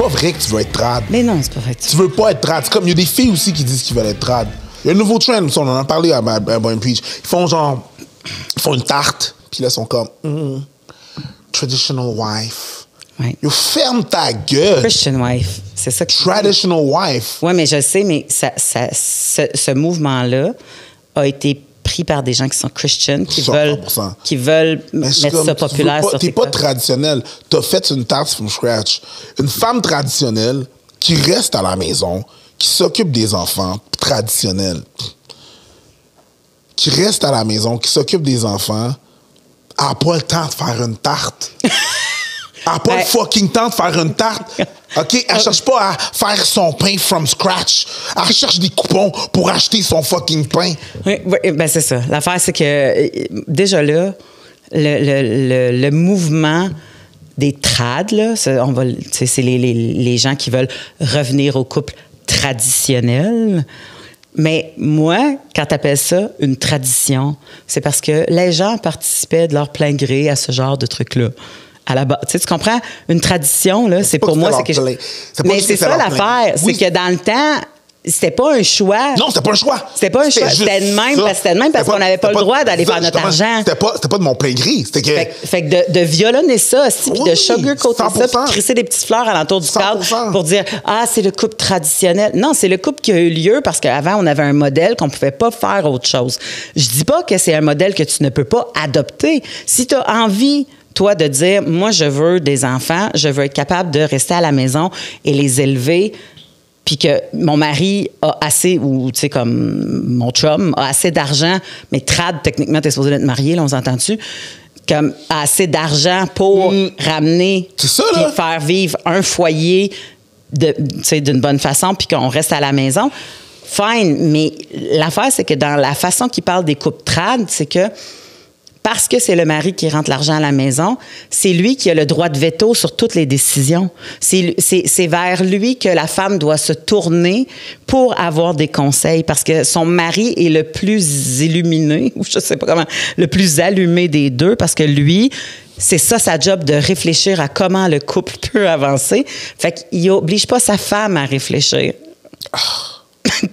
pas vrai que tu veux être trad. Mais non, c'est pas vrai. Tu veux pas être trad. C'est comme, il y a des filles aussi qui disent qu'ils veulent être trad. Il y a un nouveau trend, on en a parlé à Boy Preach. Ils font une tarte, puis là, ils sont comme, traditional wife. Ouais. Yo, ferme ta gueule. Christian wife, c'est ça que Traditional wife. Oui, mais je sais, mais ce mouvement-là a été pris par des gens qui sont Christian, qui 100%. veulent mettre ça populaire sur T'es TikTok. pas traditionnel. T'as fait une tarte from scratch. Une femme traditionnelle qui reste à la maison, qui s'occupe des enfants traditionnels, qui reste à la maison, qui s'occupe des enfants, a pas le temps de faire une tarte. A pas le fucking temps de faire une tarte. OK? Elle cherche pas à faire son pain from scratch. Elle cherche des coupons pour acheter son fucking pain. Oui, ben c'est ça. L'affaire, c'est que déjà là, le mouvement des trades, là, c'est les gens qui veulent revenir au couple traditionnel. Mais moi, quand tu appelles ça une tradition, c'est parce que les gens participaient de leur plein gré à ce genre de truc-là. À la base, tu comprends? Une tradition, là, c'est pour moi, c'est quelque chose. Mais c'est ça l'affaire, c'est que dans le temps, c'était pas un choix. Non, c'était pas un choix. C'était pas un choix. C'était de même parce qu'on n'avait pas le droit d'aller faire notre argent. C'était pas de mon plein gré. C'était que. Fait que de violonner ça, puis de sugarcoater ça, puis de crisser des petites fleurs alentour du cadre pour dire c'est le couple traditionnel. Non, c'est le couple qui a eu lieu parce qu'avant, on avait un modèle qu'on pouvait pas faire autre chose. Je dis pas que c'est un modèle que tu ne peux pas adopter. Si tu as envie, toi, de dire, moi, je veux des enfants, je veux être capable de rester à la maison et les élever, puis que mon mari a assez, ou tu sais, comme mon chum, a assez d'argent, mais trad, techniquement, t'es supposé être marié, là, on s'entend-tu? Comme a assez d'argent pour ramener, puis faire vivre un foyer d'une bonne façon, puis qu'on reste à la maison. Fine, mais l'affaire, c'est que dans la façon qu'il parle des couples trad, c'est que parce que c'est le mari qui rentre l'argent à la maison, c'est lui qui a le droit de veto sur toutes les décisions. C'est vers lui que la femme doit se tourner pour avoir des conseils, parce que son mari est le plus illuminé, ou je sais pas comment, le plus allumé des deux, parce que lui, c'est ça sa job, de réfléchir à comment le couple peut avancer. Fait qu'il oblige pas sa femme à réfléchir.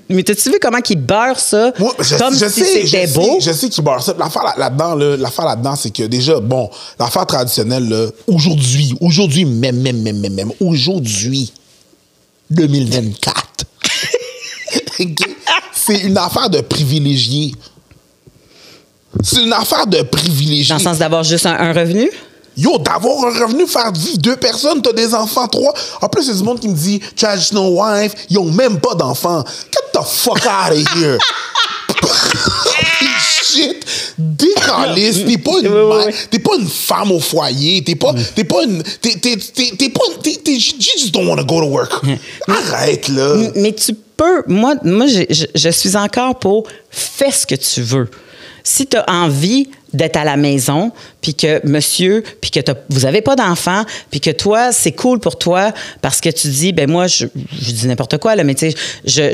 Mais t'as-tu vu comment il beurre ça? Moi, comme si c'était beau? Je sais qu'il beurre ça. L'affaire là-dedans, c'est que déjà, bon, l'affaire traditionnelle, là, aujourd'hui, même aujourd'hui, 2024, c'est une affaire de privilégiés. C'est une affaire de privilégiés. Dans le sens d'avoir juste un revenu? Yo, d'avoir un revenu, faire vivre 2 personnes, t'as des enfants, 3. En plus, il y a du monde qui me dit traditional wife, ils ont même pas d'enfants. Get the fuck out of here! Shit! Décaliste! T'es pas une femme au foyer. You just don't want to go to work. Arrête, là! Mais tu peux... Moi je suis encore pour fais ce que tu veux. Si tu as envie d'être à la maison, puis que monsieur, puis que vous avez pas d'enfant, puis que toi, c'est cool pour toi parce que tu dis, ben moi, je dis n'importe quoi, là, mais tu sais,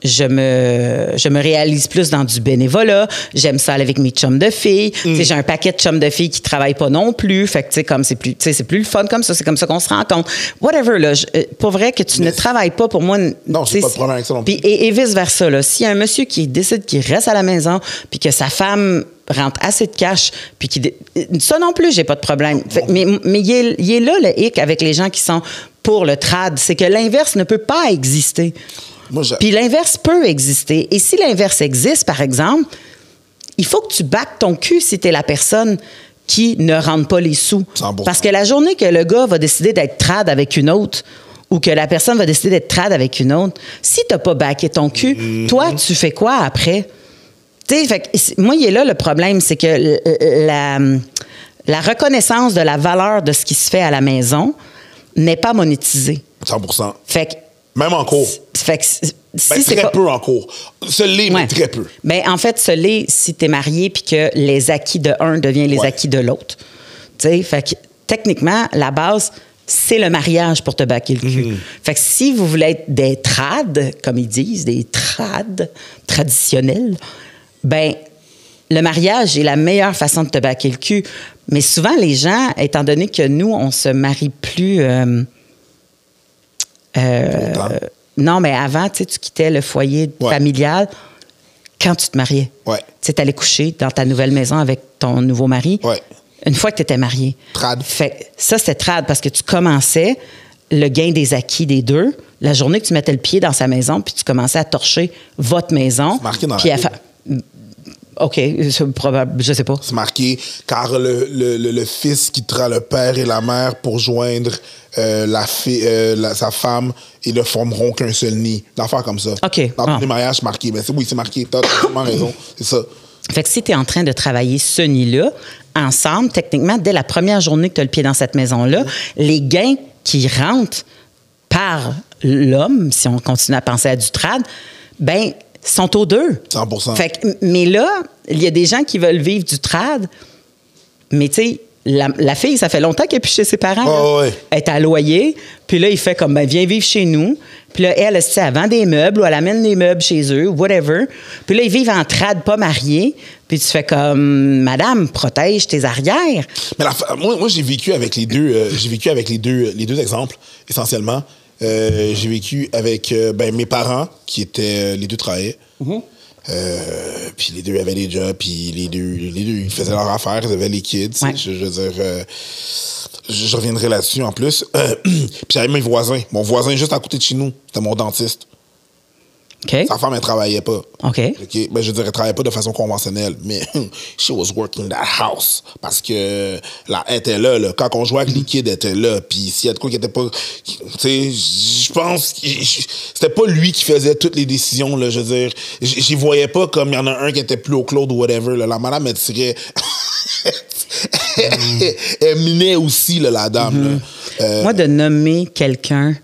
je me réalise plus dans du bénévolat, j'aime ça aller avec mes chums de filles, tu sais, j'ai un paquet de chums de filles qui travaillent pas non plus, fait que tu sais, comme c'est plus le fun comme ça, c'est comme ça qu'on se rencontre. Whatever, là, pour vrai que tu ne travailles pas, pour moi... Non, j'ai pas de problème avec ça non plus. Et vice-versa, là, s'il y a un monsieur qui décide qu'il reste à la maison, puis que sa femme rentre assez de cash, puis ça non plus, j'ai pas de problème. Mais il est là, le hic, avec les gens qui sont pour le trad, c'est que l'inverse ne peut pas exister. Puis l'inverse peut exister. Et si l'inverse existe, par exemple, il faut que tu battes ton cul si t'es la personne qui ne rentre pas les sous. 100%. Parce que la journée que le gars va décider d'être trad avec une autre, ou que la personne va décider d'être trad avec une autre, si t'as pas backé ton cul, toi, tu fais quoi après? Fait que, moi, il est là le problème, c'est que la reconnaissance de la valeur de ce qui se fait à la maison n'est pas monétisée. 100%. Fait que, même en cours. Fait que, si très peu en cours. Ce l'est, mais très peu. Ben, en fait, ce l'est si tu es marié puis que les acquis de un deviennent les acquis de l'autre. Fait que, techniquement, la base, c'est le mariage pour te baquer le cul. Fait que si vous voulez être des trades, comme ils disent, des trades traditionnels, ben le mariage est la meilleure façon de te baquer le cul. Mais souvent, les gens, étant donné que nous, on se marie plus Non, mais avant, tu quittais le foyer familial quand tu te mariais. Ouais. Tu allais coucher dans ta nouvelle maison avec ton nouveau mari. Ouais. Une fois que tu étais marié. Trad. Fait, ça, c'était trad parce que tu commençais le gain des acquis des deux. La journée que tu mettais le pied dans sa maison, puis tu commençais à torcher votre maison. C'est marqué dans puis la OK, c'est probable, je sais pas. C'est marqué, car le fils quittera le père et la mère pour joindre sa femme et ne formeront qu'un seul nid. D'affaires comme ça. OK. Dans les mariages, c'est marqué. Mais c'est marqué. T'as totalement raison. C'est ça. Fait que si tu es en train de travailler ce nid-là, ensemble, techniquement, dès la première journée que tu as le pied dans cette maison-là, les gains qui rentrent par l'homme, si on continue à penser à du trad, ben sont aux deux. 100%. Fait que, mais là, il y a des gens qui veulent vivre du trad, mais tu sais, la fille, ça fait longtemps qu'elle est plus chez ses parents. Oh, ouais. Elle est à loyer, puis là, il fait comme, ben, viens vivre chez nous. Puis là, elle vend des meubles ou elle amène des meubles chez eux, whatever. Puis là, ils vivent en trad, pas mariés. Puis tu fais comme, madame, protège tes arrières. Mais moi, j'ai vécu avec les deux. J'ai vécu avec les deux exemples, essentiellement. J'ai vécu avec mes parents, qui étaient... les deux travaillaient. Mm-hmm. Puis les deux avaient des jobs, puis les deux ils faisaient leur affaire, ils avaient les kids. Ouais. Je veux dire... je reviendrai là-dessus, en plus. Puis j'avais mes voisins. Mon voisin juste à côté de chez nous, c'était mon dentiste. Okay. Sa femme, elle travaillait pas. OK. Ben, je dirais, elle travaillait pas de façon conventionnelle, mais she was working that house. Parce que elle était là. Quand on jouait avec les kids, elle était là. Puis s'il y a de quoi qui était pas... Tu sais, je pense que c'était pas lui qui faisait toutes les décisions, là. Je veux dire, j'y voyais pas comme il y en a un qui était plus au cloud ou whatever, là. La madame, elle tirait... elle minait aussi, là, la dame. Là. Moi, de nommer quelqu'un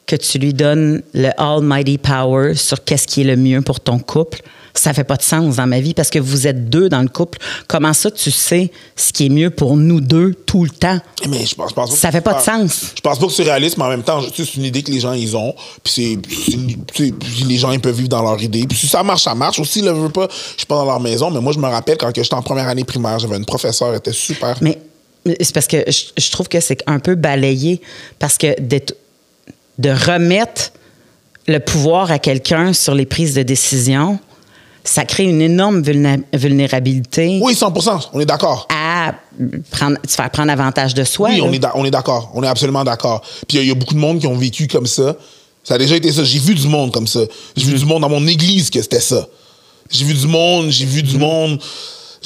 que tu lui donnes le almighty power sur qu'est-ce qui est le mieux pour ton couple, ça fait pas de sens dans ma vie parce que vous êtes deux dans le couple. Comment ça, tu sais ce qui est mieux pour nous deux tout le temps? Mais je pense pas ça fait pas de sens. Je pense pas que c'est réaliste, mais en même temps, c'est une idée que les gens, ils ont. Puis les gens, ils peuvent vivre dans leur idée. Puis si ça marche, ça marche. Aussi, je veux pas, je suis pas dans leur maison, mais moi, je me rappelle quand j'étais en première année primaire, j'avais une professeure, elle était super. Mais c'est parce que je trouve que c'est un peu balayé parce que de remettre le pouvoir à quelqu'un sur les prises de décision, ça crée une énorme vulnérabilité. Oui, 100%, on est d'accord. À se faire prendre avantage de soi. Oui, on est d'accord. On est absolument d'accord. Puis il y a beaucoup de monde qui ont vécu comme ça. Ça a déjà été ça. J'ai vu du monde comme ça. J'ai vu du monde dans mon église que c'était ça. J'ai vu du monde.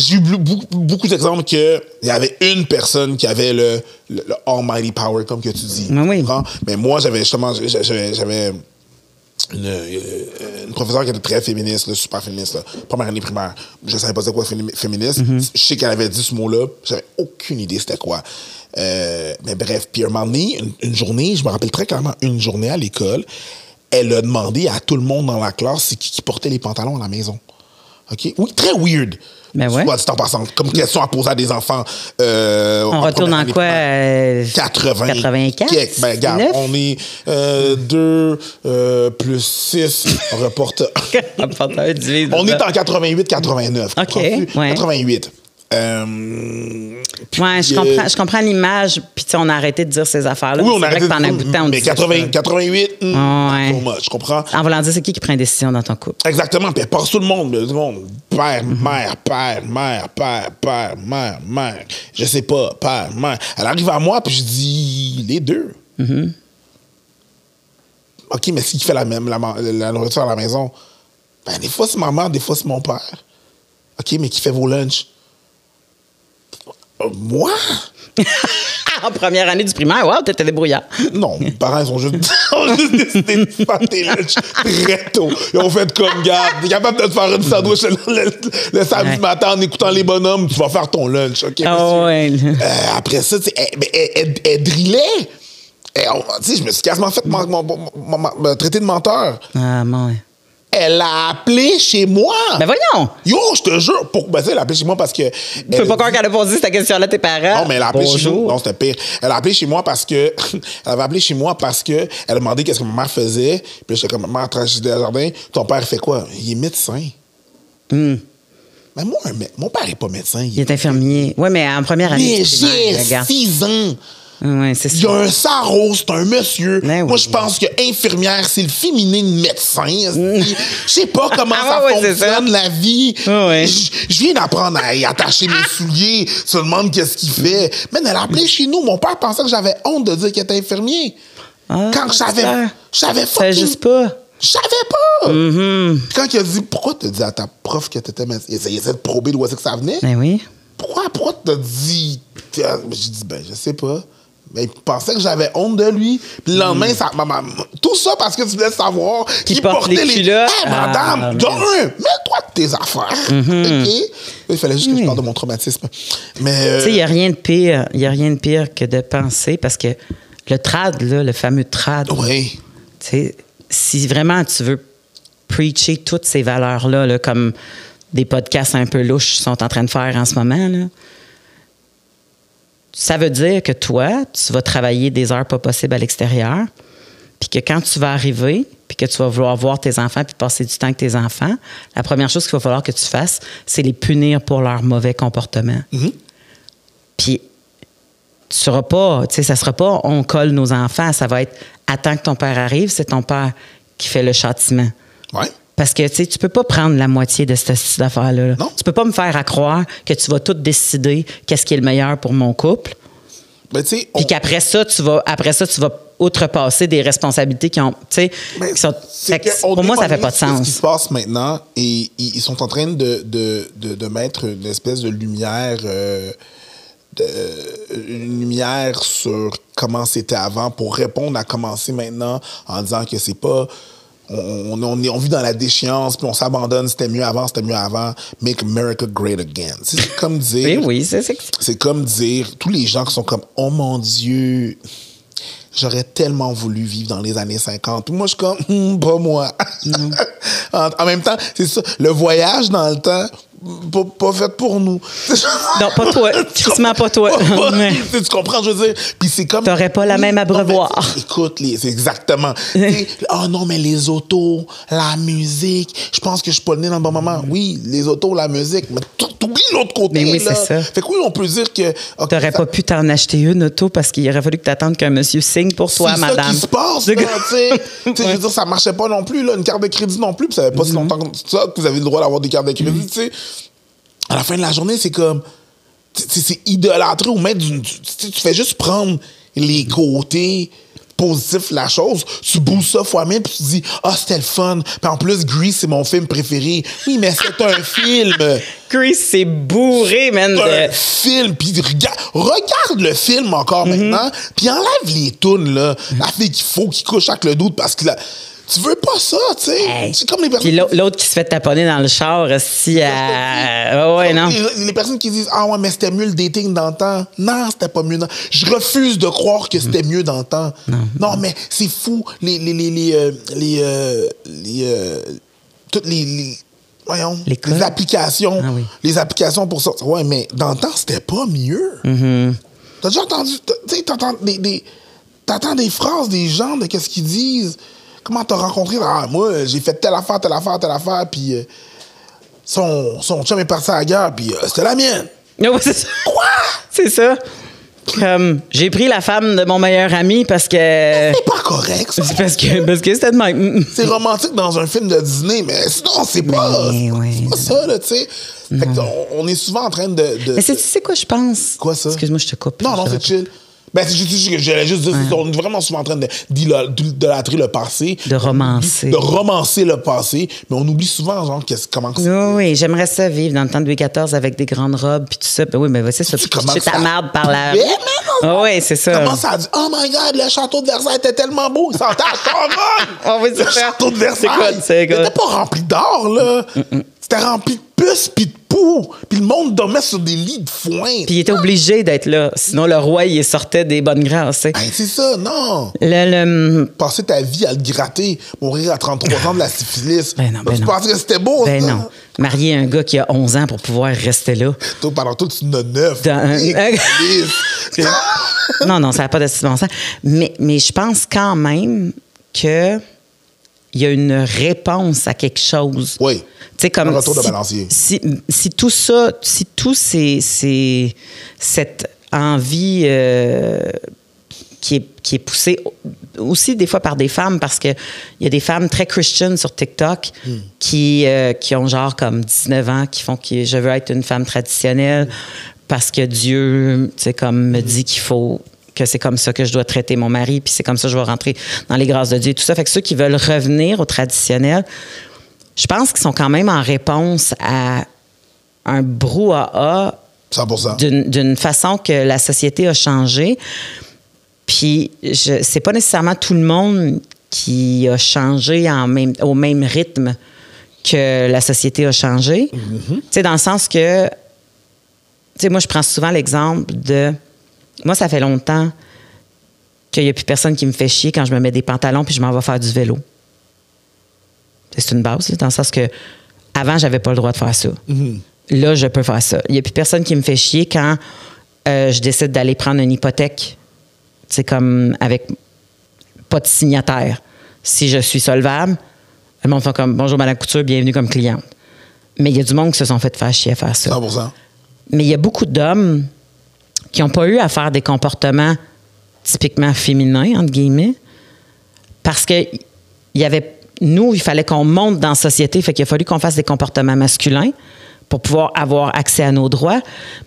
J'ai eu beaucoup d'exemples qu'il y avait une personne qui avait le almighty power, comme que tu dis. Oui. Mais moi, j'avais une professeure qui était très féministe, là, super féministe, là, première année primaire. Je ne savais pas c'est quoi féministe. Mm-hmm. Je sais qu'elle avait dit ce mot-là. J'avais aucune idée c'était quoi. Mais bref, puis un moment donné, une journée, je me rappelle très clairement, une journée à l'école, elle a demandé à tout le monde dans la classe c'est qui portait les pantalons à la maison. OK? Oui, très weird. Ben ouais. Soit dit en passant, comme question à poser à des enfants. On retourne en quoi? 84. Ben, regarde, on est 2 plus 6. On reporte. On est en 88-89. OK. Ouais. 88. Je comprends l'image, puis on a arrêté de dire ces affaires-là. Oui, on a arrêté de dire. Mais 88, je comprends. En voulant dire, c'est qui prend une décision dans ton couple? Exactement, puis elle passe tout le monde. Père, mère. Je sais pas, père, mère. Elle arrive à moi, puis je dis les deux. Mm-hmm. OK, mais c'est qui fait la nourriture à la maison? Ben, des fois, c'est ma mère, des fois, c'est mon père. OK, mais qui fait vos lunchs? Moi? En première année du primaire, wow, t'étais débrouillard. Non, mes parents, ils ont juste décidé de faire tes lunchs très tôt. Ils ont fait comme, garde, t'es capable de te faire une sandwich le samedi matin en écoutant les bonhommes, tu vas faire ton lunch, OK? Ouais. Après ça, elle drillait. Je me suis quasiment fait me traiter de menteur. Ah, ouais. Elle a appelé chez moi. Ben voyons. Yo, je te jure. Elle a appelé chez moi parce que... Tu peux pas croire qu'elle a posé cette question-là à tes parents. Non, mais elle a appelé chez moi. Non, c'était pire. Elle a appelé chez moi parce que... Elle avait appelé chez moi parce que elle a demandé qu'est-ce que ma mère faisait. Puis j'étais comme, maman, tranche de jardin. Ton père fait quoi? Il est médecin. Mais moi, mon père est pas médecin. Il est infirmier. Oui, mais en première année. Mais j'ai 6 ans. Ouais, c'est ça. Il y a un sarreau, c'est un monsieur. Ben Moi, oui. je pense que infirmière, c'est le féminin de médecin. Je sais pas comment ça fonctionne, la vie. Ouais. Je viens d'apprendre à y attacher mes souliers. Tu te demandes qu'est-ce qu'il fait. Mais elle a appelé chez nous. Mon père pensait que j'avais honte de dire qu'il était infirmier. Quand je savais fucking... juste pas. Je savais pas! Puis quand il a dit, pourquoi t'as dit à ta prof que t'étais médecin? Il essayait de prober d'où est-ce que ça venait. Ben oui. Pourquoi t'as dit... J'ai dit, je sais pas. Mais il pensait que j'avais honte de lui. Puis le lendemain, tout ça parce que tu voulais savoir qui portait les culottes. Hey, madame, mets-toi de tes affaires. OK? Il fallait juste que je parle de mon traumatisme. Mais... Tu sais, il n'y a rien de pire. Il n'y a rien de pire que de penser parce que le trad, là, le fameux trad. Oui. Tu sais, si vraiment tu veux preacher toutes ces valeurs-là, là, comme des podcasts un peu louches sont en train de faire en ce moment, là, ça veut dire que toi, tu vas travailler des heures pas possibles à l'extérieur, puis que quand tu vas arriver, puis que tu vas vouloir voir tes enfants puis passer du temps avec tes enfants, la première chose qu'il va falloir que tu fasses, c'est les punir pour leur mauvais comportement. Puis tu seras pas, tu sais, ça sera pas on colle nos enfants, ça va être attends que ton père arrive, c'est ton père qui fait le châtiment. Ouais. Parce que, tu sais, tu peux pas prendre la moitié de cette affaire-là. Non. Tu peux pas me faire à croire que tu vas tout décider qu'est-ce qui est le meilleur pour mon couple. Ben, tu sais... Puis qu'après ça, tu vas outrepasser des responsabilités qui ont, tu sais, qui sont... Pour moi, ça fait pas de sens. Ce qui se passe maintenant, et ils sont en train de mettre une espèce de lumière... une lumière sur comment c'était avant pour répondre à comment c'est maintenant en disant que c'est pas... On vit dans la déchéance, puis on s'abandonne, c'était mieux avant, Make America Great Again. C'est comme dire... Oui, c'est comme dire, tous les gens qui sont comme, oh mon Dieu, j'aurais tellement voulu vivre dans les années 50. Moi, je suis comme, pas moi. En même temps, c'est ça, le voyage dans le temps... Pas fait pour nous. Non, pas toi. Tristement pas toi. Tu comprends, je veux dire? Puis c'est comme... T'aurais pas la même abreuvoir. Écoute, c'est exactement. Oh non, mais les autos, la musique, je pense que je suis pas né dans le bon moment. Oui, les autos, la musique, mais t'oublies l'autre côté. Mais oui, là. c'est ça. Fait que oui, on peut dire que... Okay, t'aurais pas pu t'en acheter une auto parce qu'il aurait fallu que t'attendes qu'un monsieur signe pour toi, madame. C'est ça qui se passe, là, tu sais. Je veux dire, ça marchait pas non plus, là, une carte de crédit non plus, puis ça fait pas si longtemps que ça que vous avez le droit d'avoir des cartes de crédit, tu sais. À la fin de la journée, c'est comme... C'est idolâtré ou mettre tu fais juste prendre les côtés positifs de la chose. Tu bouges ça fois mille, puis tu te dis « Ah, c'était le fun. » Puis en plus, Grease, c'est mon film préféré. Oui, mais c'est un film. Grease, c'est bourré, man. Un film. Puis regarde le film encore maintenant, puis enlève les tounes, là. La fille qu'il faut qu'il couche avec le doute parce que... Tu veux pas ça, tu sais. Hey. C'est comme les personnes... Puis l'autre qui se fait taponner dans le char, si ouais, non. Les personnes qui disent « Ah ouais, mais c'était mieux le dating dans le temps. » Non, c'était pas mieux. Je refuse de croire que c'était mieux dans le temps. Non, mais c'est fou. Toutes les applications. Ah oui. Les applications pour ça. Ouais, mais dans le temps, c'était pas mieux. T'as déjà entendu... Tu sais, t'entends des phrases des gens de qu'est-ce qu'ils disent. Comment t'as rencontré? Ah, moi, j'ai fait telle affaire, puis son chum est parti à la guerre, puis c'était la mienne. Oui, c'est ça. Quoi? C'est ça. Comme, j'ai pris la femme de mon meilleur ami parce que... C'est pas correct, ça. C'est parce que c'était de même. C'est romantique dans un film de Disney, mais sinon, c'est pas ça, là, tu sais. Fait qu'on est souvent en train de... Mais tu sais quoi, je pense? Quoi, ça? Excuse-moi, je te coupe. Non, c'est chill. Ben, j'allais juste dire, on est vraiment souvent en train d'idolâtrer le passé. De romancer. De romancer le passé, mais on oublie souvent, genre, comment c'est. Oui, j'aimerais ça vivre dans le temps de Louis XIV avec des grandes robes puis tout ça. Ben oui, mais c'est ça, tu couches ta marde par la... Oui, c'est ça. Comment ça a dit, oh my God, le château de Versailles était tellement beau, il sentait à Charonne! Oh, oui, c'est le ça. château de Versailles! C'est quoi? Il était pas rempli d'or, là. C'était rempli de puces puis de poux. Puis le monde dormait sur des lits de foin. Puis il était obligé d'être là. Sinon, le roi, il sortait des bonnes grâces. Ben, c'est ça, non. Passer ta vie à le gratter, mourir à 33 ans de la syphilis. Ben non, tu pensais que c'était beau, ben ça? non. Marier un gars qui a 11 ans pour pouvoir rester là. Toi, pendant tout, tu en as 9. Non, ça n'a pas de bon sens. Mais je pense quand même que il y a une réponse à quelque chose. Oui. Tu sais, comme un retour de balancier. Si tout ça, cette envie qui est poussé aussi des fois par des femmes, parce qu'il y a des femmes très Christian sur TikTok qui ont genre comme 19 ans, qui font que je veux être une femme traditionnelle parce que Dieu, tu sais, comme me dit que c'est comme ça que je dois traiter mon mari, puis c'est comme ça que je vais rentrer dans les grâces de Dieu et tout ça. Fait que ceux qui veulent revenir au traditionnel, je pense qu'ils sont quand même en réponse à un brouhaha 100%. d'une façon que la société a changé. Puis, c'est pas nécessairement tout le monde qui a changé au même rythme que la société a changé. Tu sais, dans le sens que, tu sais, moi, je prends souvent l'exemple de... Moi, ça fait longtemps qu'il n'y a plus personne qui me fait chier quand je me mets des pantalons puis je m'en vais faire du vélo. C'est une base, là, dans le sens que avant, j'avais pas le droit de faire ça. Là, je peux faire ça. Il n'y a plus personne qui me fait chier quand je décide d'aller prendre une hypothèque. C'est comme avec pas de signataire. Si je suis solvable, le monde fait comme « Bonjour, Madame Couture, bienvenue comme cliente ». Mais il y a du monde qui se sont fait faire chier à faire ça. 100%. Mais il y a beaucoup d'hommes qui n'ont pas eu à faire des comportements typiquement féminins, entre guillemets, parce que nous, il fallait qu'on monte dans la société, fait qu'il a fallu qu'on fasse des comportements masculins pour pouvoir avoir accès à nos droits.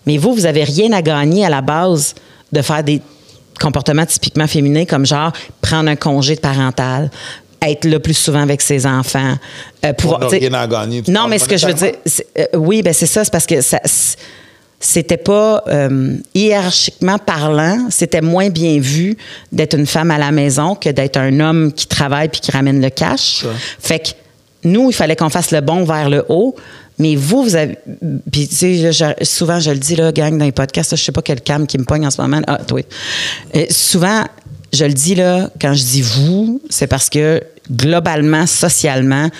Mais vous n'avez rien à gagner à la base de faire des comportements typiquement féminins, comme genre prendre un congé de parental, être là plus souvent avec ses enfants. On n'a rien à gagner. Non, mais ce que je veux dire, oui, ben c'est ça, c'est parce que c'était pas hiérarchiquement parlant, c'était moins bien vu d'être une femme à la maison que d'être un homme qui travaille puis qui ramène le cash. Sure. Fait que nous, il fallait qu'on fasse le bond vers le haut. Mais vous avez... Puis, tu sais, souvent, je le dis, là, gang, dans les podcasts, là, je sais pas quel cam qui me pogne en ce moment. Ah, toi. Souvent, je le dis, là, quand je dis « vous », c'est parce que, globalement, socialement,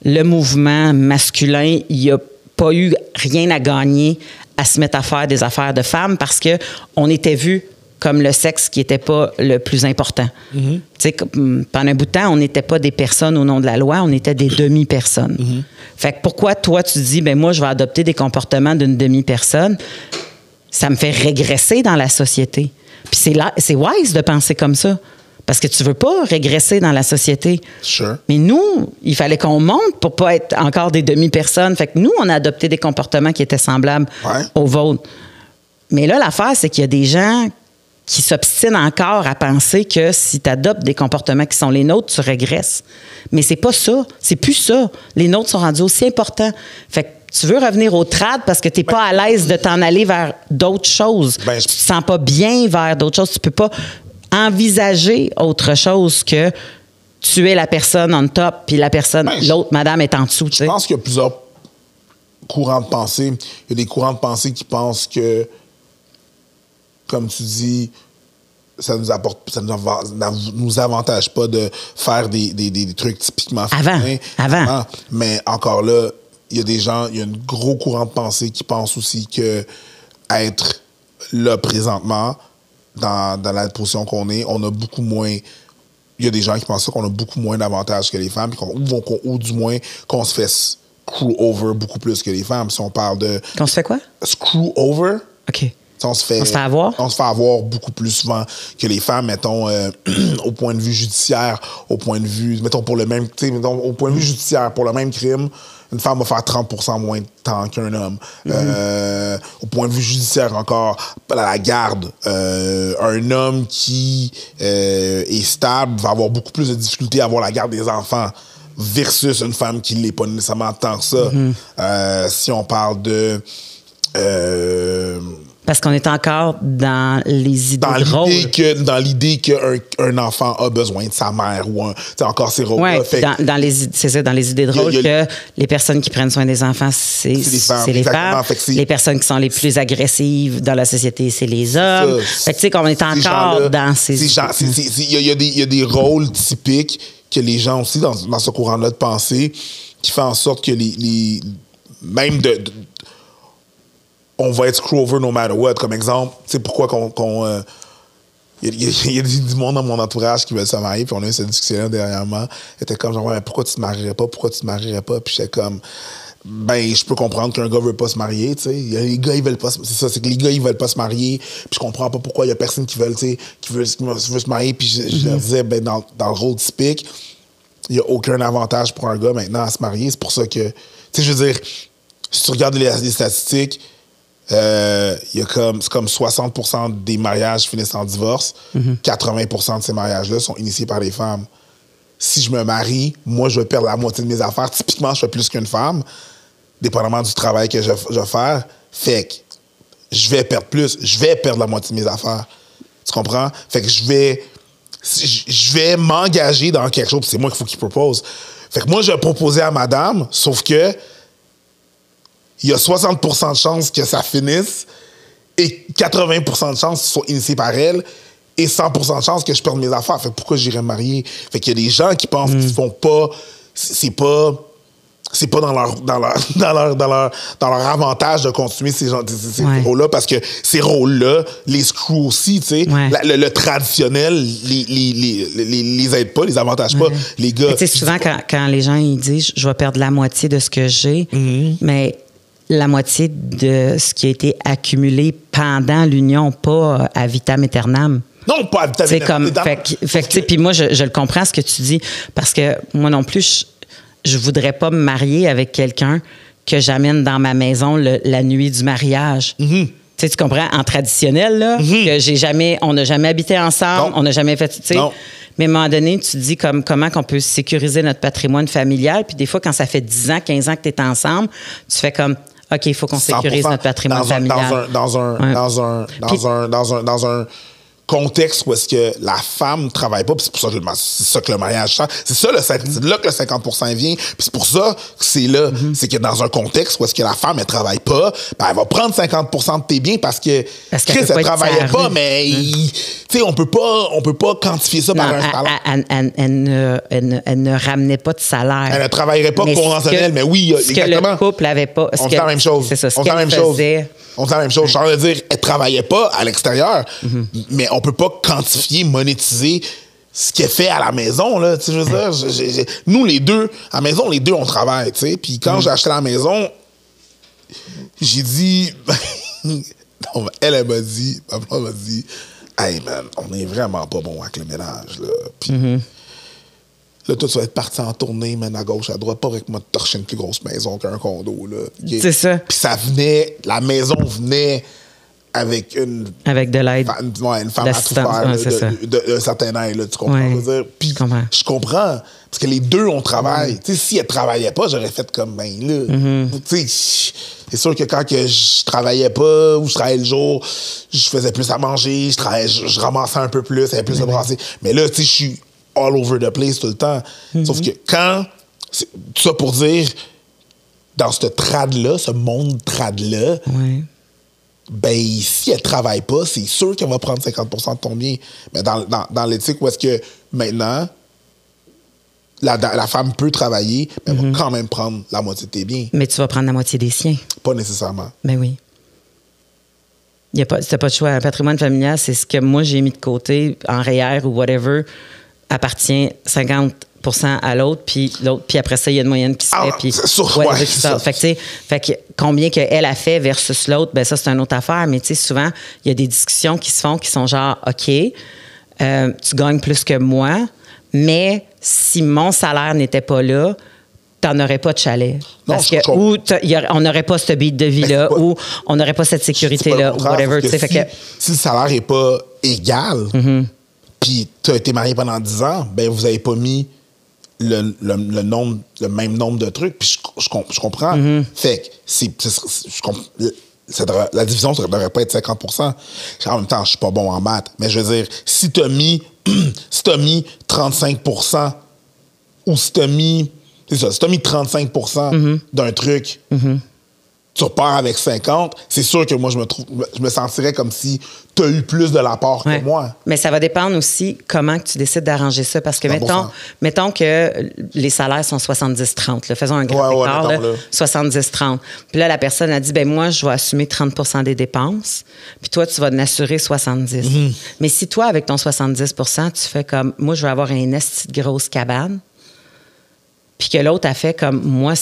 le mouvement masculin, il n'y a pas eu rien à gagner à se mettre à faire des affaires de femmes parce qu'on était vus comme le sexe qui n'était pas le plus important. Tu sais, pendant un bout de temps, on n'était pas des personnes au nom de la loi, on était des demi-personnes. Fait que pourquoi toi, tu dis, ben moi, je vais adopter des comportements d'une demi-personne? Ça me fait régresser dans la société. Puis c'est wise de penser comme ça. Parce que tu veux pas régresser dans la société. Sure. Mais nous, il fallait qu'on monte pour pas être encore des demi-personnes. Fait que nous, on a adopté des comportements qui étaient semblables aux vôtres. Mais là, l'affaire, c'est qu'il y a des gens qui s'obstinent encore à penser que si tu adoptes des comportements qui sont les nôtres, tu régresses. Mais c'est pas ça. C'est plus ça. Les nôtres sont rendus aussi importants. Fait que tu veux revenir au trad parce que tu n'es pas à l'aise de t'en aller vers d'autres choses. Tu te sens pas bien vers d'autres choses. Tu peux pas envisager autre chose que tu es la personne on top puis la personne, l'autre madame est en dessous. Je pense qu'il y a plusieurs courants de pensée. Il y a des courants de pensée qui pensent que, comme tu dis, ça nous avantage pas de faire des trucs typiquement féminins. Avant. Mais encore là, il y a des gens, il y a un gros courant de pensée qui pense aussi que être là présentement, dans la position qu'on est, on a beaucoup moins... Il y a des gens qui pensent qu'on a beaucoup moins d'avantages que les femmes, ou du moins qu'on se fait screw over beaucoup plus que les femmes. Si on parle de... Qu'on se fait quoi? Screw over. OK. On se fait avoir? On se fait avoir beaucoup plus souvent que les femmes, mettons, au point de vue judiciaire, au point de vue... Mettons, pour le même... Mettons, au point de vue judiciaire, pour le même crime, une femme va faire 30% moins de temps qu'un homme. Au point de vue judiciaire encore, à la garde, un homme qui est stable va avoir beaucoup plus de difficultés à avoir la garde des enfants versus une femme qui ne l'est pas nécessairement tant que ça. Si on parle de... Parce qu'on est encore dans les idées de rôle. Dans l'idée qu'un enfant a besoin de sa mère ou encore ces rôles-là. Oui, c'est ça, dans les idées de rôle que les personnes qui prennent soin des enfants, c'est les femmes. Les personnes qui sont les plus agressives dans la société, c'est les hommes. Fait que tu sais qu'on est encore dans ces... Il y a des rôles typiques que les gens aussi, dans ce courant-là de pensée, qui fait en sorte que même on va être screw over no matter what. Comme exemple, tu sais pourquoi il y a du monde dans mon entourage qui veulent se marier, puis on a eu cette discussion-là dernièrement. C'était comme genre, mais pourquoi tu te marierais pas? Pourquoi tu te marierais pas? Puis j'étais comme, Ben, je peux comprendre qu'un gars veut pas se marier, tu sais. Les gars, ils veulent pas c'est ça, c'est que les gars, ils veulent pas se marier. Puis je comprends pas pourquoi il y a personne qui veut, tu sais, qui veut se marier. Puis je leur disais, ben, dans le rôle typique, il y a aucun avantage pour un gars maintenant à se marier. C'est pour ça que, tu sais, je veux dire, si tu regardes les statistiques, il y a c'est comme 60% des mariages finissent en divorce. 80% de ces mariages-là sont initiés par les femmes. Si je me marie, moi, je vais perdre la moitié de mes affaires. Typiquement, je fais plus qu'une femme, dépendamment du travail que je vais faire. Fait que je vais perdre plus. Je vais perdre la moitié de mes affaires. Tu comprends? Fait que je vais m'engager dans quelque chose. C'est moi qu'il faut qu'il propose. Fait que moi, je vais proposer à madame, sauf que il y a 60% de chances que ça finisse et 80% de chances qu'ils soient initiés par elle et 100% de chances que je perde mes affaires. Fait que pourquoi j'irais me marier? Fait qu'il y a des gens qui pensent qu'ils font pas... C'est pas dans leur avantage de continuer ces rôles-là parce que ces rôles-là les screw aussi, tu sais. Ouais. Le traditionnel les aide pas, les avantage pas. Les gars... Tu sais, souvent, quand les gens ils disent « je vais perdre la moitié de ce que j'ai mais la moitié de ce qui a été accumulé pendant l'union, pas à vitam aeternam. Non, pas à vitam aeternam. Puis moi, je le comprends ce que tu dis, parce que moi non plus, je voudrais pas me marier avec quelqu'un que j'amène dans ma maison la nuit du mariage. Tu sais, tu comprends? En traditionnel, là, que on n'a jamais habité ensemble, on n'a jamais fait... Tu sais, mais à un moment donné, tu te dis comment qu'on peut sécuriser notre patrimoine familial. Puis des fois, quand ça fait 10 ans, 15 ans que tu es ensemble, tu fais comme... OK, il faut qu'on sécurise notre patrimoine familial. Dans un contexte où est-ce que la femme ne travaille pas, puis c'est ça que le mariage change. C'est là que le 50% vient. Puis c'est pour ça que c'est là. C'est que dans un contexte où est-ce que la femme, elle travaille pas, ben elle va prendre 50% de tes biens parce que Chris, elle travaillait pas, mais tu sais, on peut pas quantifier ça par un salaire. Elle ne ramenait pas de salaire. Elle ne travaillerait pas conventionnel, mais oui, ce exactement. Que le couple n'avait pas. On fait la même chose. C'est ça, on fait la même chose. On fait la même chose. Je suis en train de dire, elle travaillait pas à l'extérieur, mais on peut pas quantifier, monétiser ce qu'elle fait à la maison, là. Tu sais, je veux dire, nous, les deux, à la maison, les deux, on travaille, tu sais. Puis quand j'ai acheté la maison, j'ai dit... non, elle m'a dit, ma femme m'a dit, « Hey, man, on est vraiment pas bon avec le ménage, là. » Puis là, toi, tu vas être parti en tournée, man, à gauche, à droite, pas avec moi de torcher une plus grosse maison qu'un condo, là. Okay? C'est ça. Puis ça venait, la maison venait avec avec de l'aide. Une femme à tout faire, d'un certain âge, là, tu comprends? Ouais, je veux dire? Puis je comprends. Parce que les deux, on travaille. Tu sais, si elle travaillait pas, j'aurais fait comme, ben là. Tu sais, c'est sûr que quand que je travaillais pas ou je travaillais le jour, je faisais plus à manger, je ramassais un peu plus, il y avait plus de brasser. Mais là, tu sais, je suis all over the place tout le temps. Sauf que quand... Tout ça pour dire, dans ce trad-là, ce monde trad-là, ben, si elle travaille pas, c'est sûr qu'elle va prendre 50% de ton bien. Mais dans l'éthique où est-ce que maintenant, la femme peut travailler, mais elle va quand même prendre la moitié de tes biens. Mais tu vas prendre la moitié des siens. Pas nécessairement. Ben oui. Tu n'as pas de choix. Un patrimoine familial, c'est ce que moi j'ai mis de côté en REER ou whatever, appartient 50% à l'autre, puis après ça, il y a une moyenne qui se fait. Puis fait que combien qu'elle a fait versus l'autre, ben ça, c'est une autre affaire. Mais tu sais, souvent, il y a des discussions qui se font qui sont genre, OK, tu gagnes plus que moi, mais si mon salaire n'était pas là, t'en aurais pas de chalet. Non, parce que on n'aurait pas ce beat de vie-là, ou on n'aurait pas cette sécurité-là, ou whatever. Si le salaire n'est pas égal, puis tu as été marié pendant 10 ans, ben vous n'avez pas mis le même nombre de trucs, puis je comprends. Fait que la division, ça ne devrait pas être 50%. En même temps, je suis pas bon en maths, mais je veux dire, si tu as mis 35%, ou si tu as mis 35% d'un truc, tu repars avec 50, c'est sûr que moi, je me sentirais comme si tu as eu plus de l'apport que moi. Mais ça va dépendre aussi comment tu décides d'arranger ça. Parce que mettons que les salaires sont 70-30. Faisons un grand écart. 70-30. Puis là, la personne a dit, ben moi, je vais assumer 30% des dépenses. Puis toi, tu vas en assurer 70%. Mais si toi, avec ton 70%, tu fais comme, moi, je vais avoir une esti de grosse cabane, puis que l'autre a fait comme, moi,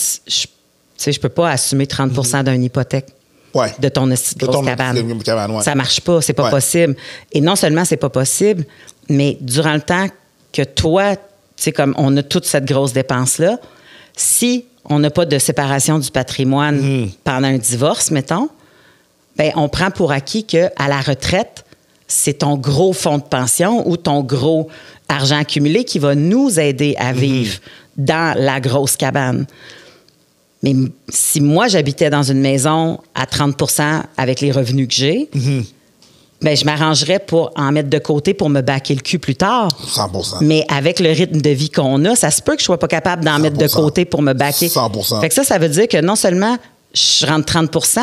tu sais, je peux pas assumer 30 d'une hypothèque. Ouais. De ton grosse cabane. Ouais. Ça marche pas, c'est pas possible. Et non seulement c'est pas possible, mais durant le temps que toi, tu sais, comme on a toute cette grosse dépense-là, si on n'a pas de séparation du patrimoine pendant un divorce, mettons, ben on prend pour acquis qu'à la retraite, c'est ton gros fonds de pension ou ton gros argent accumulé qui va nous aider à vivre dans la grosse cabane. Mais si moi, j'habitais dans une maison à 30 avec les revenus que j'ai, ben, je m'arrangerais pour en mettre de côté pour me baquer le cul plus tard. 100%. Mais avec le rythme de vie qu'on a, ça se peut que je sois pas capable d'en mettre de côté pour me baquer. 100%. Fait que ça veut dire que non seulement je rentre 30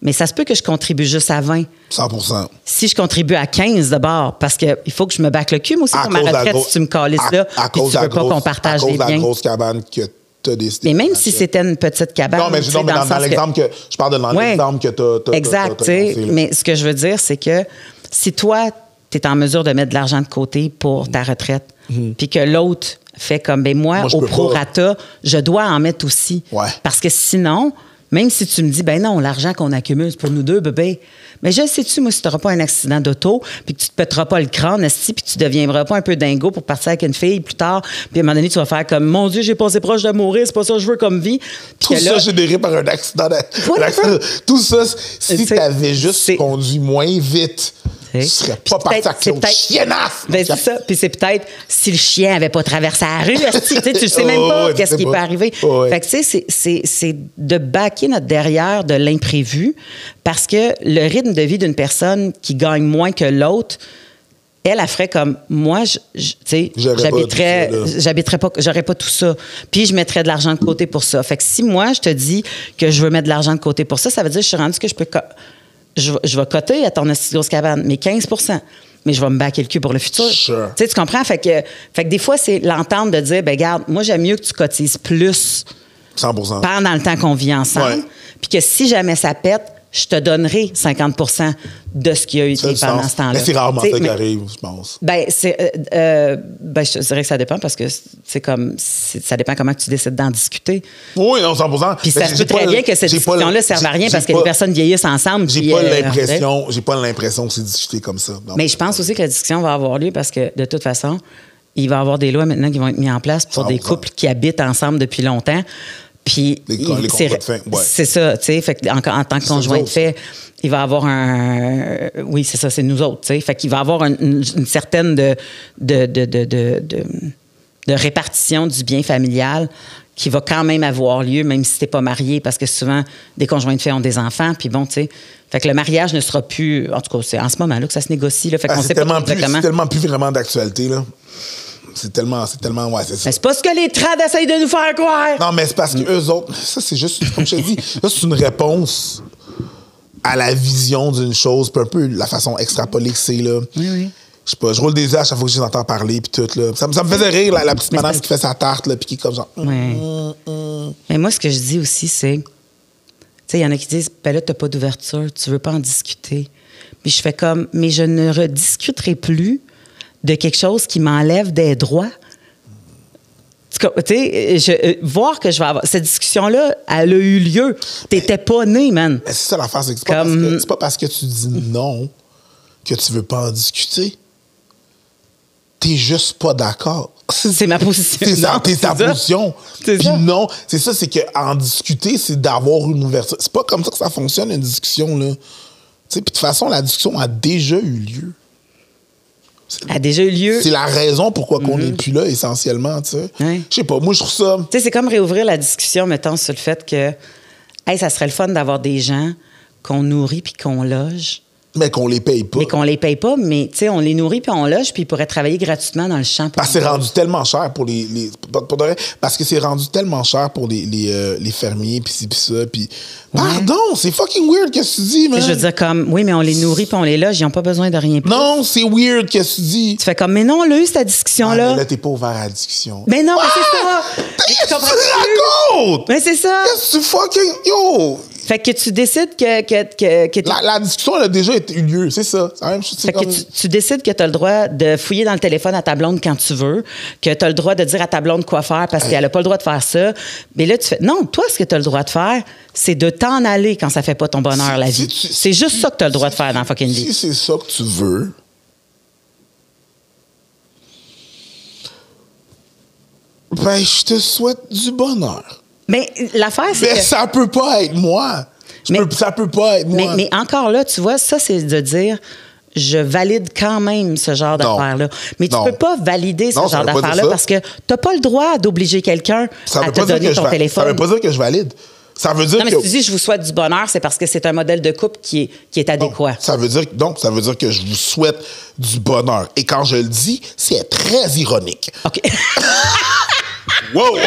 mais ça se peut que je contribue juste à 20 100%. Si je contribue à 15 d'abord, parce qu'il faut que je me baque le cul, moi aussi, pour ma retraite, si tu me calisses là, puis tu veux pas qu'on partage les biens. À cause de la grosse cabane que tu as décidé. Mais même si c'était une petite cabane. Non, mais dans l'exemple que je parle de l'exemple que tu as. Exact. Mais ce que je veux dire, c'est que si toi, tu es en mesure de mettre de l'argent de côté pour ta retraite, puis que l'autre fait comme, ben moi au prorata, je dois en mettre aussi. Ouais. Parce que sinon, même si tu me dis, ben non, l'argent qu'on accumule, c'est pour nous deux, bébé. Mais je sais-tu, moi, si tu n'auras pas un accident d'auto, puis que tu te pèteras pas le crâne, esti, puis tu deviendras pas un peu dingo pour partir avec une fille plus tard, puis à un moment donné, tu vas faire comme, mon Dieu, j'ai passé proche de mourir, c'est pas ça que je veux comme vie. Puis tout ça généré par un accident. Tout ça, si tu avais juste conduit moins vite, tu serais pas parti avec l'autre chiennasse. Ben c'est ça. Puis c'est peut-être si le chien avait pas traversé la rue, tu sais même pas qu'est-ce qui peut arriver. Fait que tu sais, c'est de baquer notre derrière de l'imprévu parce que le rythme de vie d'une personne qui gagne moins que l'autre, elle ferait comme moi, j'habiterais pas, j'aurais pas tout ça. Puis je mettrais de l'argent de côté pour ça. Fait que si moi, je te dis que je veux mettre de l'argent de côté pour ça, ça veut dire que je suis rendu que je peux... Je vais coter à ton grosse cabane, mais 15 mais je vais me baquer le cul pour le futur. Sure. Tu comprends? Fait que des fois, c'est l'entente de dire, ben regarde, moi, j'aime mieux que tu cotises plus 100%. pendant le temps qu'on vit ensemble, puis que si jamais ça pète, je te donnerai 50 de ce qu'il y a eu pendant ce temps-là. Mais c'est rarement ça qui arrive, je pense. Ben, je dirais que ça dépend parce que ça dépend comment tu décides d'en discuter. Oui, non, 100%. Puis ça se peut très bien que cette discussion-là ne serve à rien parce que les personnes vieillissent ensemble. J'ai pas l'impression que c'est discuté comme ça. Non. Mais je pense aussi que la discussion va avoir lieu parce que, de toute façon, il va y avoir des lois maintenant qui vont être mises en place pour 100%. Des couples qui habitent ensemble depuis longtemps. Puis, c'est ça, tu sais, fait en tant que conjoint de fait, il va avoir oui, c'est ça, c'est nous autres, tu sais, fait qu'il va avoir une certaine de répartition du bien familial qui va quand même avoir lieu, même si t'es pas marié, parce que souvent, des conjoints de fait ont des enfants, puis bon, tu sais, fait que le mariage ne sera plus, en tout cas, c'est en ce moment-là que ça se négocie, là, fait qu'on sait pas exactement. C'est tellement plus vraiment d'actualité, là. C'est tellement, ouais, c'est ça. Mais c'est pas ce que les trades essayent de nous faire croire. Non, mais c'est parce que eux autres, ça, c'est juste, comme je te dis, ça, c'est une réponse à la vision d'une chose, puis un peu la façon extrapolée que c'est, là. Oui. Je sais pas, je roule des yeux à chaque fois que je les entends parler, puis tout, là. Ça me faisait rire, la petite madame qui fait sa tarte, là, puis qui est comme genre... Mais moi, ce que je dis aussi, c'est... Tu sais, il y en a qui disent, ben là, t'as pas d'ouverture, tu veux pas en discuter. Puis je fais comme, mais je ne rediscuterai plus de quelque chose qui m'enlève des droits. Tu sais, voir que je vais avoir... Cette discussion-là, elle a eu lieu. T'étais pas né, man. C'est ça l'affaire, c'est que c'est pas parce que tu dis non que tu veux pas en discuter. T'es juste pas d'accord. C'est ma position. C'est ta position. Puis non, c'est ça, c'est qu'en discuter, c'est d'avoir une ouverture. C'est pas comme ça que ça fonctionne, une discussion, là. Tu sais, puis de toute façon, la discussion a déjà eu lieu. A déjà eu lieu. C'est la raison pourquoi qu'on n'est plus là, essentiellement, tu sais. Ouais. Je sais pas, moi, je trouve ça... Tu sais, c'est comme réouvrir la discussion, mettons, sur le fait que, hey, ça serait le fun d'avoir des gens qu'on nourrit puis qu'on loge. Mais qu'on les paye pas. Mais tu sais, on les nourrit puis on loge puis ils pourraient travailler gratuitement dans le champ. Parce que c'est rendu tellement cher pour parce que c'est rendu tellement cher pour les fermiers puis ci puis ça. Puis pardon, c'est fucking weird qu'est-ce que tu dis, man. Je veux dire comme, oui, mais on les nourrit puis on les loge, ils n'ont pas besoin de rien plus. Non, c'est weird qu'est-ce que tu dis. Tu fais comme, mais non, on l'a eu cette discussion-là. Mais là, t'es pas ouvert à la discussion. Mais non, mais c'est ça. Qu'est-ce que tu racontes? Mais c'est ça. Qu'est-ce que tu fucking... Yo! Fait que tu décides que La discussion elle a déjà eu lieu, c'est ça. C'est la même chose, fait que tu décides que tu as le droit de fouiller dans le téléphone à ta blonde quand tu veux, que tu as le droit de dire à ta blonde quoi faire parce qu'elle n'a pas le droit de faire ça. Mais là, tu fais non, toi, ce que tu as le droit de faire, c'est de t'en aller quand ça fait pas ton bonheur, la vie. C'est juste ça que tu as le droit de faire dans fucking vie. Si c'est ça que tu veux, ben, je te souhaite du bonheur. Mais l'affaire, c'est Mais que... ça peut pas être moi. Ça peut pas être moi. Mais encore là, tu vois, ça, c'est de dire... Je valide quand même ce genre d'affaires-là. Mais tu peux pas valider ce genre d'affaires-là parce que tu n'as pas le droit d'obliger quelqu'un à te donner ton téléphone. Ça veut pas dire que je valide. Ça veut dire non, mais si tu dis je vous souhaite du bonheur, c'est parce que c'est un modèle de couple qui est adéquat. Non, ça veut dire que je vous souhaite du bonheur. Et quand je le dis, c'est très ironique. OK. Wow!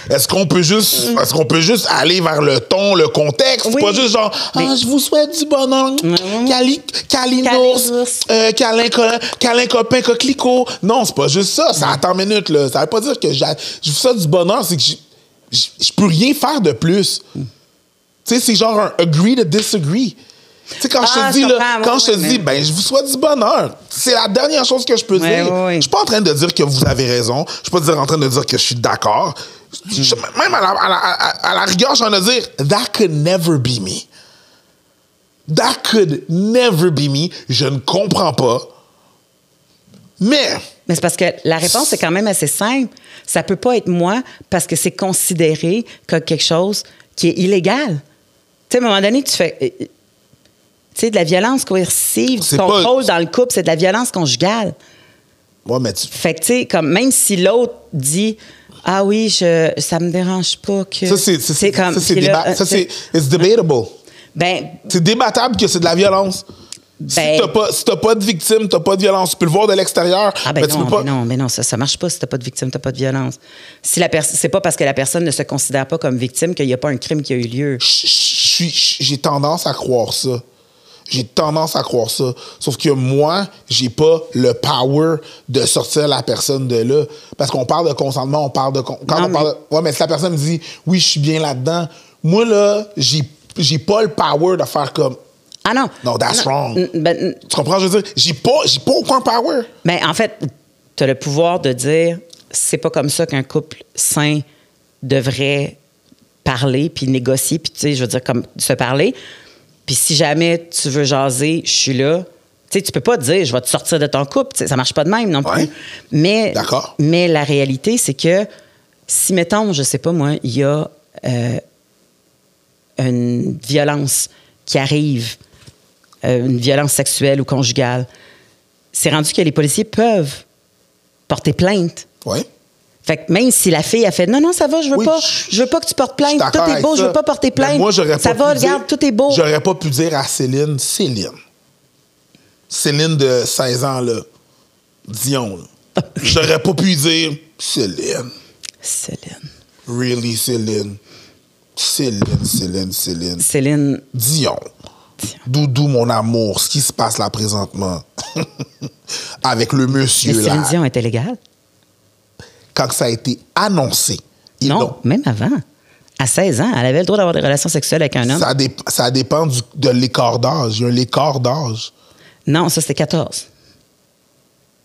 Est-ce qu'on peut juste aller vers le ton, le contexte? Oui. Pas juste genre, je vous souhaite du bonheur. Calinos, câlin copain, coquelicot. Non, c'est pas juste ça. Ça attend une minute, là. Ça veut pas dire que je vous souhaite du bonheur, c'est que je peux rien faire de plus. Tu sais, c'est genre un agree to disagree. Tu sais, quand je te dis, je vous souhaite du bonheur. C'est la dernière chose que je peux dire. Je suis pas en train de dire que vous avez raison. Je suis pas en train de dire que je suis d'accord. Même à la rigueur, je suis en train de dire, that could never be me. That could never be me. Je ne comprends pas. Mais c'est parce que la réponse est quand même assez simple. Ça peut pas être moi parce que c'est considéré comme quelque chose qui est illégal. Tu sais, à un moment donné, tu fais... Tu sais, de la violence coercitive, du contrôle dans le couple, c'est de la violence conjugale. Ouais, mais tu... Fait que, tu sais, comme même si l'autre dit « Ah oui, ça me dérange pas que... » Ça, c'est it's debatable. Ben, c'est débattable que c'est de la violence. Si t'as pas de victime, t'as pas de violence. Tu peux le voir de l'extérieur. Ah ben non, ça marche pas si t'as pas de victime, t'as pas de violence. Si c'est pas parce que la personne ne se considère pas comme victime qu'il n'y a pas un crime qui a eu lieu. J'ai tendance à croire ça. Sauf que moi, j'ai pas le power de sortir la personne de là. Parce qu'on parle de consentement, ouais, mais si la personne me dit « Oui, je suis bien là-dedans », moi, là, j'ai pas le power de faire comme... Ah non. Non, that's wrong. Tu comprends? Je veux dire, j'ai pas aucun power. Mais en fait, tu as le pouvoir de dire c'est pas comme ça qu'un couple sain devrait parler puis négocier, puis tu sais, je veux dire, comme se parler. Puis si jamais tu veux jaser, je suis là. Tu sais, tu peux pas te dire je vais te sortir de ton couple. T'sais, ça marche pas de même non plus. Ouais. D'accord. Mais la réalité, c'est que si, mettons, je sais pas moi, il y a une violence qui arrive, une violence sexuelle ou conjugale, c'est rendu que les policiers peuvent porter plainte. Oui. Fait que même si la fille a fait non, ça va, je veux pas que tu portes plainte, tout est beau, je veux pas porter plainte. Moi, regarde, tout est beau. J'aurais pas pu dire à Céline de 16 ans, là, Dion, là. J'aurais pas pu dire Céline. Really, Céline. Céline. Dion. Doudou, mon amour, ce qui se passe là présentement avec le monsieur là. Céline Dion était légale? Quand ça a été annoncé. Non, même avant. À 16 ans, elle avait le droit d'avoir des relations sexuelles avec un homme. Ça dépend de l'écart d'âge. Il y a un écart d'âge. Non, ça, c'était 14.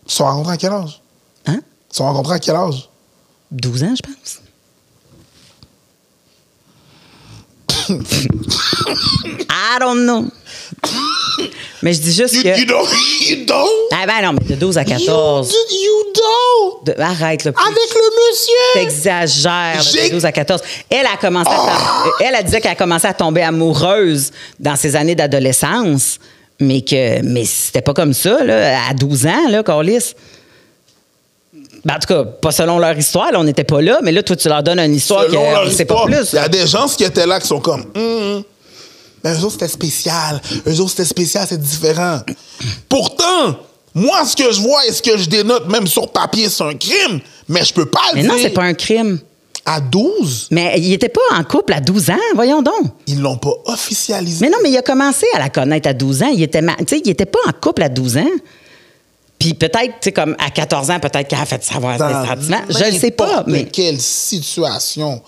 Ils sont rencontrés à quel âge? Hein? Ils sont rencontrés à quel âge? 12 ans, je pense. I don't know. Mais je dis juste que... You don't? Ah ben non, mais de 12 à 14. You don't? Arrête, là. Avec le monsieur? T'exagères, de 12 à 14. Elle a commencé elle disait qu'elle a commencé à tomber amoureuse dans ses années d'adolescence, mais c'était pas comme ça, là, à 12 ans, là, Carlis. Ben, en tout cas, pas selon leur histoire, là, on n'était pas là, mais là, toi, tu leur donnes une histoire que c'est pas plus. Il y a des gens qui étaient là qui sont comme... Ben, eux autres, c'était spécial. C'est différent. Pourtant, moi, ce que je vois et ce que je dénote, même sur papier, c'est un crime. Mais je peux pas le dire. Mais non, c'est pas un crime. À 12? Mais il était pas en couple à 12 ans, voyons donc. Ils l'ont pas officialisé. Mais non, mais il a commencé à la connaître à 12 ans. Il était pas en couple à 12 ans. Puis peut-être, tu sais, comme à 14 ans, peut-être qu'elle a fait savoir ses sentiments. Je ne sais pas. Mais quelle situation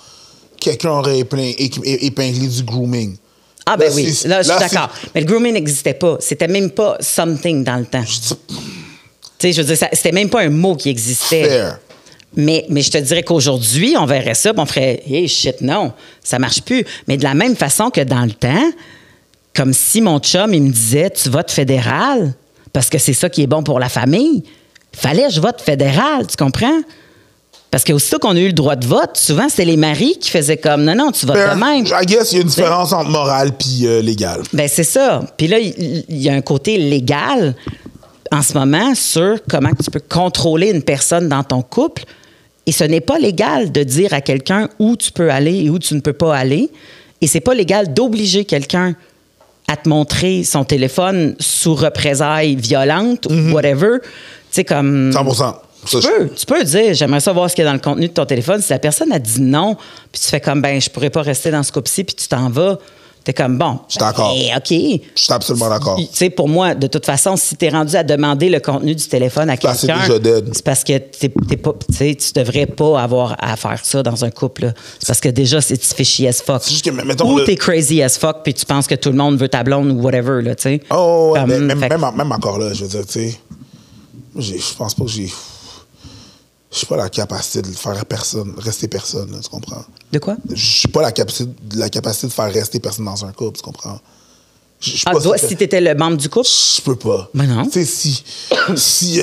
quelqu'un aurait épinglé du grooming? Ah, ben oui, là, je suis d'accord. Mais le grooming n'existait pas. C'était même pas something dans le temps. Tu sais, je veux dire, c'était même pas un mot qui existait. Fair. Mais je te dirais qu'aujourd'hui, on verrait ça, puis on ferait, hey, shit, non, ça marche plus. Mais de la même façon que dans le temps, comme si mon chum, il me disait, tu votes fédéral, parce que c'est ça qui est bon pour la famille, fallait que je vote fédéral, tu comprends? Parce qu'aussitôt qu'on a eu le droit de vote, souvent, c'était les maris qui faisaient comme, non, tu votes de même. I guess il y a une différence entre moral puis légal. Ben c'est ça. Puis là, il y a un côté légal en ce moment sur comment tu peux contrôler une personne dans ton couple. Et ce n'est pas légal de dire à quelqu'un où tu peux aller et où tu ne peux pas aller. Et c'est pas légal d'obliger quelqu'un à te montrer son téléphone sous représailles violentes ou whatever. Tu sais, comme... 100%. Tu peux dire, j'aimerais savoir ce qu'il y a dans le contenu de ton téléphone. Si la personne a dit non, puis tu fais comme, ben, je pourrais pas rester dans ce couple-ci, puis tu t'en vas, t'es comme, bon. Je suis d'accord. OK. Je suis absolument d'accord. Tu sais, pour moi, de toute façon, si t'es rendu à demander le contenu du téléphone à quelqu'un, c'est déjà dead. c'est parce que t'es pas, tu sais, tu devrais pas avoir à faire ça dans un couple, là. C'est parce que déjà, c'est fishy as fuck. C'est juste que, mettons, ou t'es crazy as fuck, puis tu penses que tout le monde veut ta blonde ou whatever, là, tu sais. Oh, Comme, même encore là, je veux dire, tu sais, je pense pas que j'ai pas la capacité de faire rester personne, là, tu comprends? De quoi? J'ai pas la capacité de faire rester personne dans un couple, tu comprends? Si t'étais le membre du couple? Je peux pas. Ben non. Tu sais, si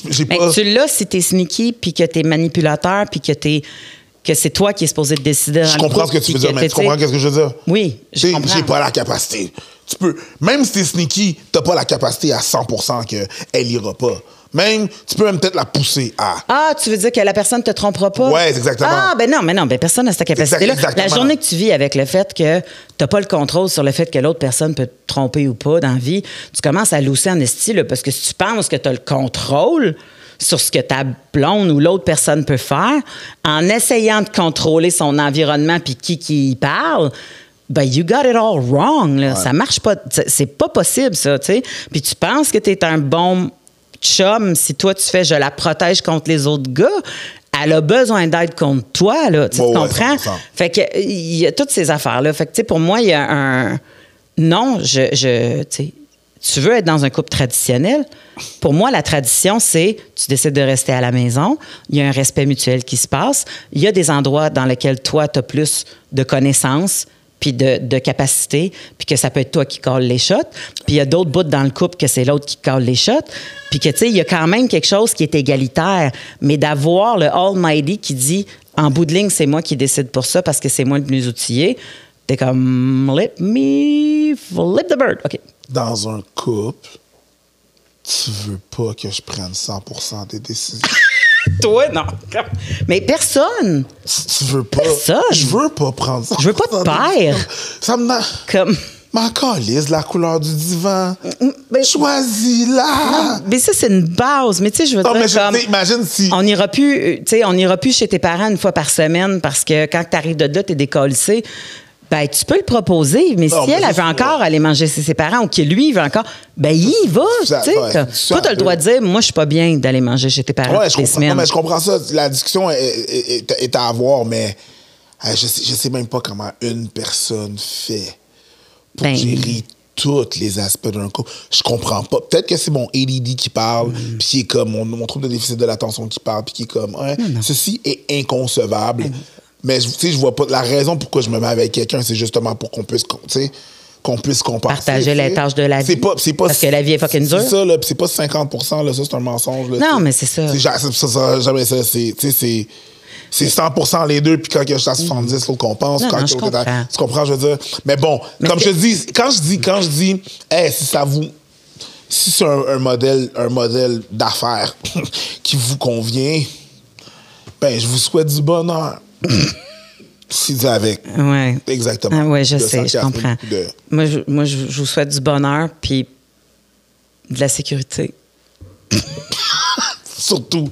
j'ai pas... Tu l'as si t'es sneaky, puis que t'es manipulateur, puis que c'est toi qui es supposé décider dans Je le comprends couple, ce que tu veux dire, mais tu comprends ce que je veux dire? Oui, je comprends. J'ai pas la capacité. Tu peux... Même si t'es sneaky, t'as pas la capacité à 100% qu'elle ira pas. Même, tu peux même peut-être la pousser à... Ah, tu veux dire que la personne te trompera pas? Ouais, exactement. Ah, ben non, personne n'a cette capacité-là. Exactement. La journée que tu vis avec le fait que t'as pas le contrôle sur le fait que l'autre personne peut te tromper ou pas dans la vie, tu commences à lousser en esti, là, parce que si tu penses que t'as le contrôle sur ce que ta blonde ou l'autre personne peut faire, en essayant de contrôler son environnement puis qui y parle, ben, you got it all wrong, là. Ouais. Ça marche pas. C'est pas possible, ça, tu sais. Puis tu penses que t'es un bon chum, si toi, tu fais « je la protège contre les autres gars », elle a besoin d'aide contre toi, là. Tu comprends? 100%. Fait que il y a toutes ces affaires-là. Fait que, tu sais, pour moi, il y a un... Non, tu sais, tu veux être dans un couple traditionnel. Pour moi, la tradition, c'est tu décides de rester à la maison, il y a un respect mutuel qui se passe, il y a des endroits dans lesquels toi, tu as plus de connaissances, puis de capacité, puis que ça peut être toi qui colle les shots, puis il y a d'autres bouts dans le couple que c'est l'autre qui colle les shots, puis que, tu sais, il y a quand même quelque chose qui est égalitaire, mais d'avoir le Almighty qui dit, en bout de ligne, c'est moi qui décide pour ça parce que c'est moi le plus outillé, t'es comme, let me flip the bird. OK. Dans un couple, tu veux pas que je prenne 100% des décisions. Toi, non. Mais personne. Tu veux pas. Personne. Je veux pas prendre ça. Je veux pas te perdre. Ça me comme. Ma calisse, la couleur du divan. Choisis-la. Mais ça, c'est une base. Mais tu sais, je veux dire, comme, imagine si... On n'ira plus chez tes parents une fois par semaine parce que quand tu arrives de là, t'es décalissé. Ben, tu peux le proposer, mais non, si elle veut encore aller manger chez ses parents ou que lui, il veut encore, ben, il y va. Toi, tu as le droit de dire, moi, je suis pas bien d'aller manger chez tes parents toutes les semaines. Non, mais je comprends ça. La discussion est à avoir, mais je sais même pas comment une personne fait pour gérer tous les aspects d'un couple. Je comprends pas. Peut-être que c'est mon ADD qui parle, puis qui est comme mon trouble de déficit de l'attention qui parle, puis qui est comme, ceci est inconcevable. Mais tu sais, je vois pas la raison pourquoi je me mets avec quelqu'un, c'est justement pour qu'on puisse, compenser. Partager les tâches de la vie. C'est pas, parce que la vie est fucking dure. C'est ça, là. C'est pas 50%, là. Ça, c'est un mensonge, là. Non, mais c'est ça. C'est jamais ça. C'est 100% les deux, puis quand je suis à 70, l'autre compense. Non, je comprends. Tu comprends, je veux dire? Mais bon, comme je dis, quand je dis, hey, si c'est un modèle d'affaires qui vous convient, ben, je vous souhaite du bonheur. Si avec. Ouais. Exactement. Oui, je sais, je comprends. Moi, je vous souhaite du bonheur puis de la sécurité. Surtout.